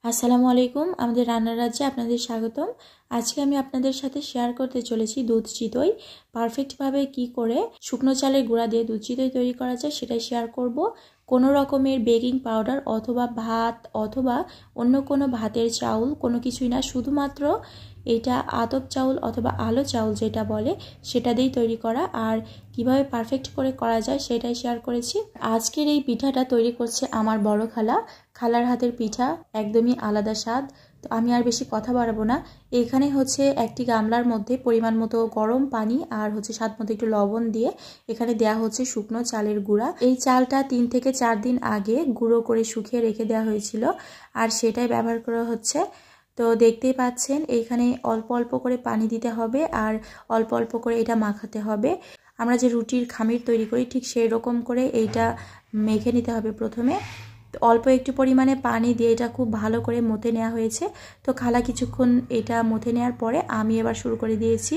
আসসালামু আলাইকুম। আমাদের রান্নার রাজ্যে আপনাদের স্বাগতম। আজকে আমি আপনাদের সাথে শেয়ার করতে চলেছি দুধ চিতই পারফেক্টভাবে কি করে শুকনো চালের গুঁড়া দিয়ে দুধ চিতই তৈরি করা যায় সেটাই শেয়ার করব। কোনো রকমের বেকিং পাউডার অথবা ভাত অথবা অন্য কোনো ভাতের চাউল কোনো কিছুই না, শুধুমাত্র এটা আতপ চাউল অথবা আলো চাউল যেটা বলে সেটা দিয়েই তৈরি করা। আর কিভাবে পারফেক্ট করে করা যায় সেটাই শেয়ার করেছি। আজকের এই পিঠাটা তৈরি করছে আমার বড় খালার হাতের পিঠা, একদমই আলাদা স্বাদ। তো আমি আর বেশি কথা বাড়াবো না। এখানে হচ্ছে একটি গামলার মধ্যে পরিমাণ মতো গরম পানি আর হচ্ছে স্বাদ মতো একটু লবণ দিয়ে এখানে দেয়া হচ্ছে শুকনো চালের গুঁড়া। এই চালটা 3 থেকে 4 দিন আগে গুঁড়ো করে শুকিয়ে রেখে দেওয়া হয়েছিল আর সেটাই ব্যবহার করা হচ্ছে। তো দেখতেই পাচ্ছেন এখানে অল্প অল্প করে পানি দিতে হবে আর অল্প অল্প করে এটা মাখাতে হবে। আমরা যে রুটির খামির তৈরি করি ঠিক সেই রকম করে এইটা মেখে নিতে হবে। প্রথমে অল্প একটু পরিমাণে পানি দিয়ে এটা খুব ভালো করে মথে নেওয়া হয়েছে। তো খালা কিছুক্ষণ এটা মথে নেওয়ার পরে আমি এবার শুরু করে দিয়েছি।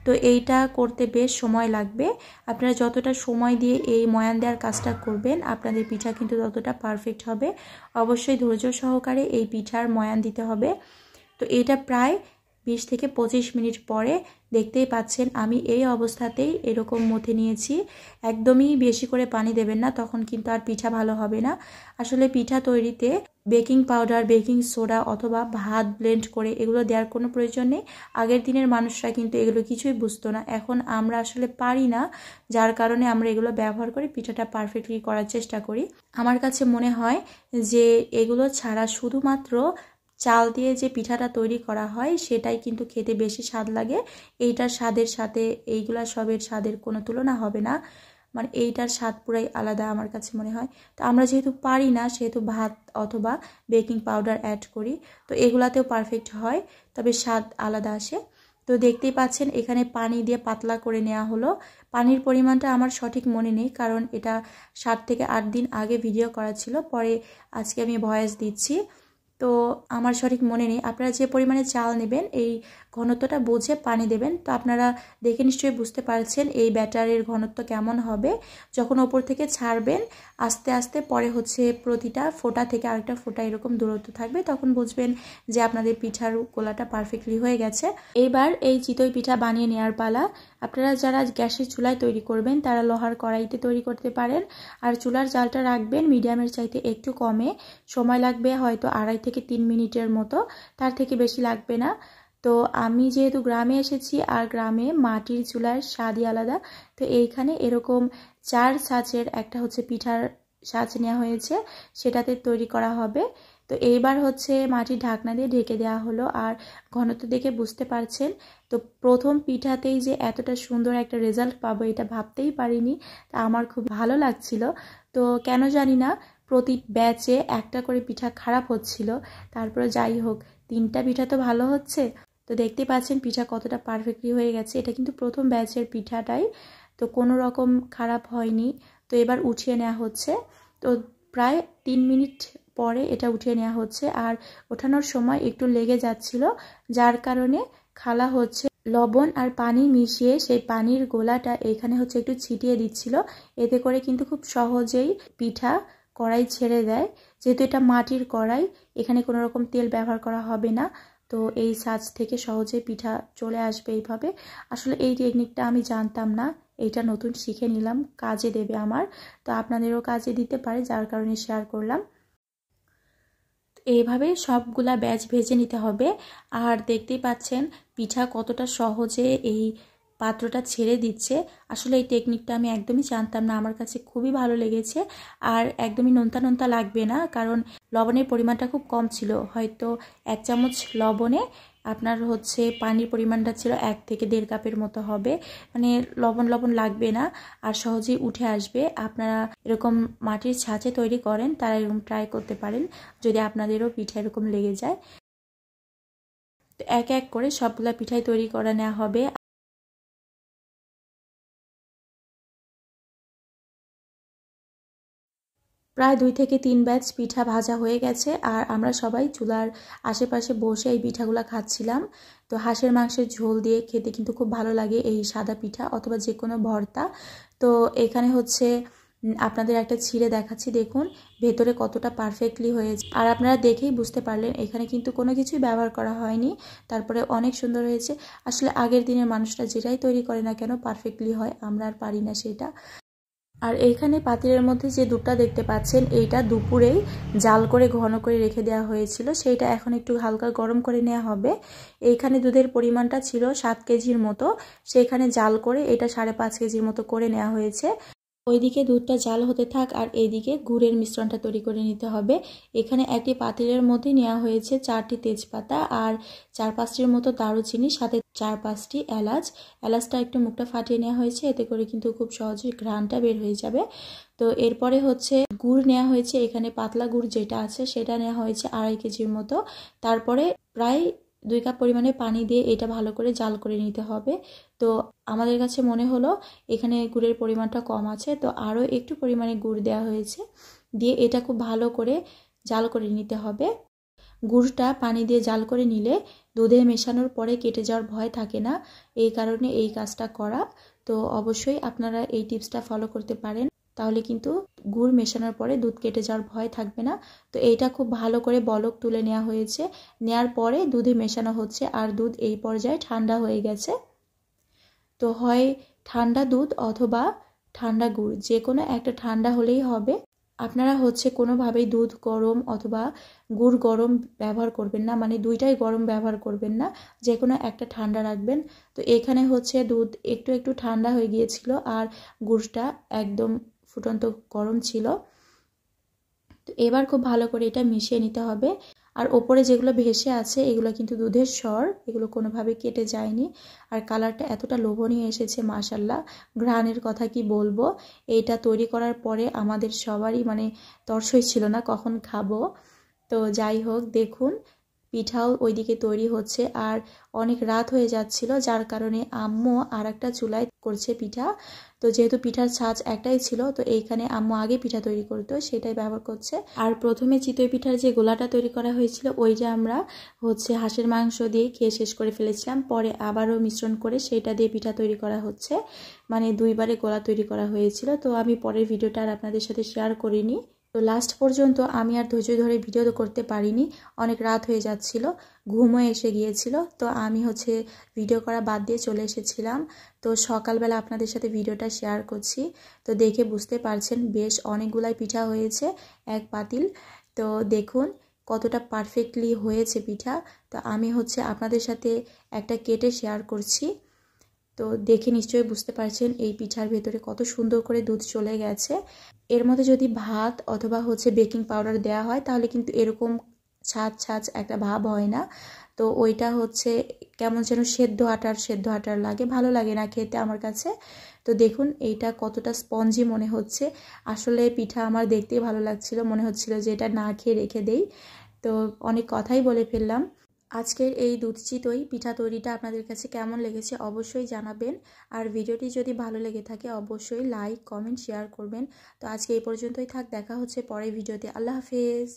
তো এইটা করতে বেশ সময় লাগবে। আপনারা যতটা সময় দিয়ে এই ময়ান দেওয়ার কাজটা করবেন আপনাদের পিঠা কিন্তু ততটা পারফেক্ট হবে। অবশ্যই ধৈর্য সহকারে এই পিঠার ময়ান দিতে হবে। তো এটা প্রায় 20 থেকে 25 মিনিট পরে দেখতেই পাচ্ছেন আমি এই অবস্থাতেই এরকম মথে নিয়েছি। একদমই বেশি করে পানি দেবেন না, তখন কিন্তু আর পিঠা ভালো হবে না। আসলে পিঠা তৈরিতে বেকিং পাউডার, বেকিং সোডা অথবা ভাত ব্লেন্ড করে এগুলো দেওয়ার কোনো প্রয়োজন নেই। আগের দিনের মানুষরা কিন্তু এগুলো কিছুই বুঝতো না, এখন আমরা আসলে পারি না, যার কারণে আমরা এগুলো ব্যবহার করে পিঠাটা পারফেক্টলি করার চেষ্টা করি। আমার কাছে মনে হয় যে এগুলো ছাড়া শুধুমাত্র চাল দিয়ে যে পিঠাটা তৈরি করা হয় সেটাই কিন্তু খেতে বেশি স্বাদ লাগে। এইটার স্বাদের সাথে এইগুলা সবের স্বাদের কোনো তুলনা হবে না। মানে এইটার স্বাদ পুরাই আলাদা আমার কাছে মনে হয়। তো আমরা যেহেতু পারি না সেহেতু ভাত অথবা বেকিং পাউডার অ্যাড করি, তো এগুলাতেও পারফেক্ট হয়, তবে স্বাদ আলাদা আসে। তো দেখতেই পাচ্ছেন এখানে পানি দিয়ে পাতলা করে নেওয়া হলো। পানির পরিমাণটা আমার সঠিক মনে নেই, কারণ এটা 7 থেকে 8 দিন আগে ভিডিও করা ছিল, পরে আজকে আমি ভয়েস দিচ্ছি, তো আমার সঠিক মনে নেই। আপনারা যে পরিমাণে চাল নেবেন এই ঘনত্বটা বুঝে পানি দেবেন। তো আপনারা দেখে নিশ্চয়ই বুঝতে পারছেন এই ব্যাটারের ঘনত্ব কেমন হবে। যখন ওপর থেকে ছাড়বেন আস্তে আস্তে পরে হচ্ছে প্রতিটা ফোঁটা থেকে আরেকটা ফোঁটা এরকম দূরত্ব থাকবে, তখন বুঝবেন যে আপনাদের পিঠার গোলাটা পারফেক্টলি হয়ে গেছে। এবার এই চিতই পিঠা বানিয়ে নেওয়ার পালা। আপনারা যারা গ্যাসের চুলায় তৈরি করবেন তারা লোহার কড়াইতে তৈরি করতে পারেন। আর চুলার জালটা রাখবেন মিডিয়ামের চাইতে একটু কমে। সময় লাগবে হয়তো 2.5 থেকে 3 মিনিটের মতো, তার থেকে বেশি লাগবে না। তো আমি যেহেতু গ্রামে এসেছি আর গ্রামে মাটির চুলার স্বাদই আলাদা, তো এইখানে এরকম 4 ছাঁচের একটা হচ্ছে পিঠার ছাঁচ নেওয়া হয়েছে, সেটাতে তৈরি করা হবে। তো এইবার হচ্ছে মাটির ঢাকনা দিয়ে ঢেকে দেওয়া হলো। আর ঘনত্ব দেখে বুঝতে পারছেন, তো প্রথম পিঠাতেই যে এতটা সুন্দর একটা রেজাল্ট পাবো এটা ভাবতেই পারিনি। তা আমার খুব ভালো লাগছিল। তো কেন জানি না প্রতি ব্যাচে একটা করে পিঠা খারাপ হচ্ছিল, তারপরে যাই হোক 3টা পিঠা তো ভালো হচ্ছে। তো দেখতে পাচ্ছেন পিঠা কতটা পারফেক্টলি হয়ে গেছে। এটা কিন্তু প্রথম ব্যাচের পিঠাটাই, তো কোনো রকম খারাপ হয়নি। তো এবার উঠিয়ে নেওয়া হচ্ছে। তো প্রায় 3 মিনিট পরে এটা উঠিয়ে নেওয়া হচ্ছে। আর ওঠানোর সময় একটু লেগে যাচ্ছিল, যার কারণে খালা হচ্ছে লবণ আর পানি মিশিয়ে সেই পানির গোলাটা এখানে হচ্ছে একটু ছিটিয়ে দিচ্ছিল। এতে করে কিন্তু খুব সহজেই পিঠা কড়াই ছেড়ে দেয়। যেহেতু এটা মাটির কড়াই, এখানে কোনো রকম তেল ব্যবহার করা হবে না, তো এই ছাঁচ থেকে সহজে পিঠা চলে আসবে এইভাবে। আসলে এই টেকনিকটা আমি জানতাম না, এইটা নতুন শিখে নিলাম, কাজে দেবে আমার। তো আপনাদেরও কাজে দিতে পারে, যার কারণে শেয়ার করলাম। এইভাবে সবগুলা ব্যাচ ভেজে নিতে হবে। আর দেখতেই পাচ্ছেন পিঠা কতটা সহজে এই পাত্রটা ছেড়ে দিচ্ছে। আসলে এই টেকনিকটা আমি একদমই জানতাম না, আমার কাছে খুবই ভালো লেগেছে। আর একদমই নোনতা নোনতা লাগবে না, কারণ লবণের পরিমাণটা খুব কম ছিল। হয়তো 1 চামচ লবণে আপনার হচ্ছে পানির পরিমাণটা ছিল 1 থেকে 1.5 কাপের মতো হবে। মানে লবণ লবণ লাগবে না আর সহজেই উঠে আসবে। আপনারা এরকম মাটির ছাঁচে তৈরি করেন তারা এরকম ট্রাই করতে পারেন, যদি আপনাদেরও পিঠা এরকম লেগে যায়। তো এক এক করে সবগুলা পিঠাই তৈরি করে নেওয়া হবে। প্রায় 2 থেকে 3 ব্যাচ পিঠা ভাজা হয়ে গেছে আর আমরা সবাই চুলার আশেপাশে বসে এই পিঠাগুলো খাচ্ছিলাম। তো হাঁসের মাংসের ঝোল দিয়ে খেতে কিন্তু খুব ভালো লাগে এই সাদা পিঠা অথবা যে কোনো ভর্তা। তো এখানে হচ্ছে আপনাদের একটা ছিঁড়ে দেখাচ্ছি, দেখুন ভেতরে কতটা পারফেক্টলি হয়েছে। আর আপনারা দেখেই বুঝতে পারলেন এখানে কিন্তু কোনো কিছুই ব্যবহার করা হয়নি, তারপরে অনেক সুন্দর হয়েছে। আসলে আগের দিনের মানুষরা যেটাই তৈরি করে না কেন পারফেক্টলি হয়, আমরা আর পারি না সেটা। আর এইখানে পাতিলের মধ্যে যে দুধটা দেখতে পাচ্ছেন, এইটা দুপুরেই জাল করে ঘন করে রেখে দেওয়া হয়েছিল, সেইটা এখন একটু হালকা গরম করে নেওয়া হবে। এইখানে দুধের পরিমাণটা ছিল 7 কেজির মতো, সেইখানে জাল করে এটা 5.5 কেজির মতো করে নেওয়া হয়েছে। ওইদিকে দুধটা জাল হতে থাক আর এইদিকে গুড়ের মিশ্রণটা তৈরি করে নিতে হবে। এখানে একটি পাতিলের মধ্যে নেওয়া হয়েছে 4টি তেজপাতা আর 4-5টির মতো দারুচিনি, সাথে 4-5টি এলাচ। এলাচটা একটু মুখটা ফাটিয়ে নেওয়া হয়েছে, এতে করে কিন্তু খুব সহজেই ঘ্রাণটা বের হয়ে যাবে। তো এরপরে হচ্ছে গুড় নেওয়া হয়েছে, এখানে পাতলা গুড় যেটা আছে সেটা নেওয়া হয়েছে 2.5 কেজির মতো। তারপরে প্রায় 2 কাপ পরিমাণে পানি দিয়ে এটা ভালো করে জাল করে নিতে হবে। তো আমাদের কাছে মনে হলো এখানে গুড়ের পরিমাণটা কম আছে, তো আরও একটু পরিমাণে গুড় দেওয়া হয়েছে, দিয়ে এটা খুব ভালো করে জাল করে নিতে হবে। গুড়টা পানি দিয়ে জাল করে নিলে দুধে মেশানোর পরে কেটে যাওয়ার ভয় থাকে না, এই কারণে এই কাজটা করা। তো অবশ্যই আপনারা এই টিপসটা ফলো করতে পারেন, তাহলে কিন্তু গুড় মেশানোর পরে দুধ কেটে যাওয়ার ভয় থাকবে না। তো এইটা খুব ভালো করে বলক তুলে নেওয়া হয়েছে, নেওয়ার পরে দুধে মেশানো হচ্ছে, আর দুধ এই পর্যায়ে ঠান্ডা হয়ে গেছে। তো হয় ঠান্ডা দুধ অথবা ঠান্ডা গুড়, যে কোনো একটা ঠান্ডা হলেই হবে। আপনারা হচ্ছে কোনোভাবেই দুধ গরম অথবা গুড় গরম ব্যবহার করবেন না, মানে দুইটাই গরম ব্যবহার করবেন না, যে কোনো একটা ঠান্ডা রাখবেন। তো এখানে হচ্ছে দুধ একটু একটু ঠান্ডা হয়ে গিয়েছিল আর গুড়টা একদম ফুটন্ত গরম ছিল। তো এবার খুব ভালো করে এটা মিশিয়ে নিতে হবে। আর ওপরে যেগুলো ভেসে আছে এগুলো কিন্তু দুধের স্বর, এগুলো কোনোভাবে কেটে যায়নি। আর কালারটা এতটা লোভনীয় এসেছে মাশাল্লাহ, ঘ্রাণের কথা কি বলবো। এইটা তৈরি করার পরে আমাদের সবারই মানে তর্সই ছিল না কখন খাবো। তো যাই হোক, দেখুন পিঠাও ওইদিকে তৈরি হচ্ছে আর অনেক রাত হয়ে যাচ্ছিল, যার কারণে আম্মু আর একটা চুলায় করছে পিঠা। তো যেহেতু পিঠার ছাঁচ একটাই ছিল, তো এইখানে আম্মু আগে পিঠা তৈরি করতো, সেটাই ব্যবহার করছে। আর প্রথমে চিতই পিঠার যে গোলাটা তৈরি করা হয়েছিল ওইটা আমরা হচ্ছে হাঁসের মাংস দিয়ে খেয়ে শেষ করে ফেলেছিলাম, পরে আবারও মিশ্রণ করে সেটা দিয়ে পিঠা তৈরি করা হচ্ছে, মানে দুইবারে গোলা তৈরি করা হয়েছিল। তো আমি পরের ভিডিওটা আর আপনাদের সাথে শেয়ার করিনি। তো লাস্ট পর্যন্ত আমি আর ধৈর্য ধরে ভিডিও তো করতে পারিনি, অনেক রাত হয়ে যাচ্ছিল, ঘুমও এসে গিয়েছিল। তো আমি হচ্ছে ভিডিও করা বাদ দিয়ে চলে এসেছিলাম। তো সকালবেলা আপনাদের সাথে ভিডিওটা শেয়ার করছি। তো দেখে বুঝতে পারছেন বেশ অনেকগুলাই পিঠা হয়েছে এক পাতিল। তো দেখুন কতটা পারফেক্টলি হয়েছে পিঠা। তো আমি হচ্ছে আপনাদের সাথে একটা কেটে শেয়ার করছি। তো দেখে নিশ্চয়ই বুঝতে পারছেন এই পিঠার ভেতরে কত সুন্দর করে দুধ চলে গেছে। এর মধ্যে যদি ভাত অথবা হচ্ছে বেকিং পাউডার দেওয়া হয় তাহলে কিন্তু এরকম ছাঁচ ছাঁচ একটা ভাব হয় না। তো ওইটা হচ্ছে কেমন যেন সেদ্ধ আটার লাগে, ভালো লাগে না খেতে আমার কাছে। তো দেখুন এইটা কতটা স্পঞ্জি মনে হচ্ছে, আসলে পিঠা আমার দেখতেই ভালো লাগছিল, মনে হচ্ছিল যে এটা না খেয়ে রেখে দেই। তো অনেক কথাই বলে ফেললাম। আজকের এই দুধ চিতই পিঠা তৈরিটা আপনাদের কাছে কেমন লেগেছে অবশ্যই জানাবেন। আর ভিডিওটি যদি ভালো লেগে থাকে অবশ্যই লাইক কমেন্ট শেয়ার করবেন। তো আজকে এই পর্যন্তই থাক, দেখা হচ্ছে পরের ভিডিওতে। আল্লাহ হাফেজ।